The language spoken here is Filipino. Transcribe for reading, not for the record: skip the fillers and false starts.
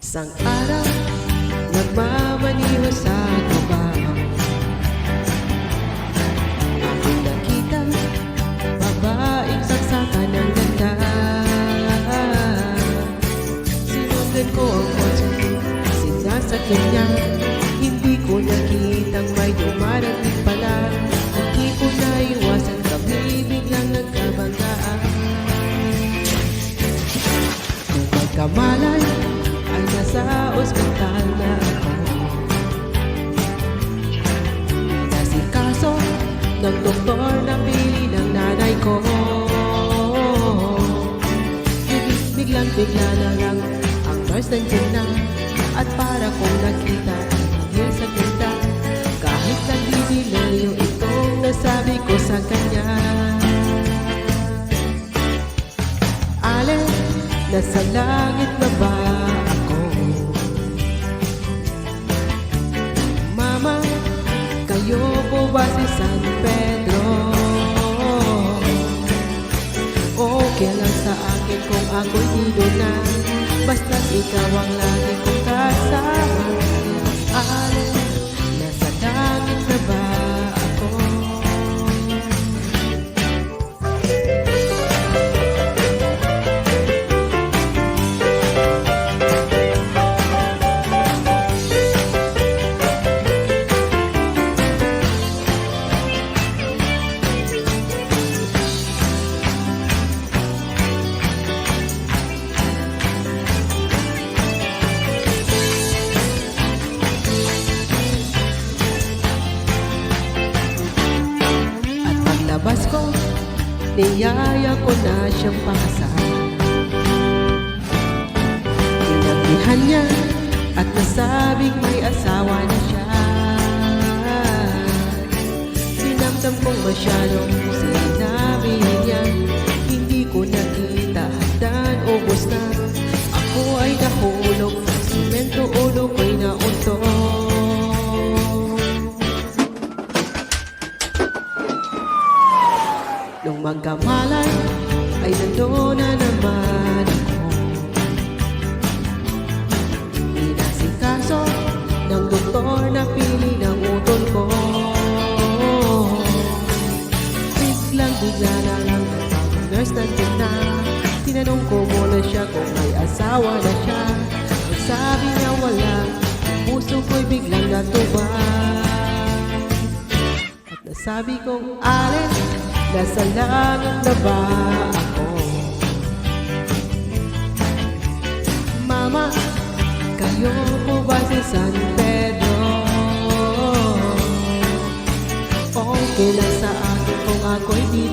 Isang araw, nagmamaniho sa baba, aking nakita babaeng saksakan ng ganda. Sinundan ko ang kotse, sinasakyan niya. Hindi ko nakitang may dumarating pala. Hindi ko naiwasan kami biglang nagkabanggaan. Kung magkamalay ay nasa ospital na ako. Inasikaso ng doktor na pili ng nanay ko. Biglang-bigla na lang ang nurse nandiyan na. At para kong nakita ang higil sa ganda, kahit nagdidilayo itong nasabi ko sa kanya. Ale, nasa langit na ba ako? Mama, kayo po ba si San Pedro? Okay lang sa akin kung ako'y dito na, basta't ikaw ang lagi kong kasama. Ale, nasa langit na ba ako? Paglabas ko, niyaya ko na siyang pakasal. Tinanggihan niya at nasabing may asawa na siya. Sinamdam kong masyadong sinabi niya. Hindi ko nakita hagdan, ubos na. Ako ay nahulog sa simento, ulo ko'y naunto. Nung magkamalay ay nandoon na naman ako. Inasikaso ng doktor na pili ng utol ko. Biglang-bigla na lang ang nurse nandiyan na. Tinanong ko muna siya kung may asawa na siya. Ang sabi niya wala, ang puso ko'y biglang natuba. At nasabi kong Ale, nasa langit na ba ako? Mama, kayo po ba si San Pedro? Okay lang sa akin kung ako'y di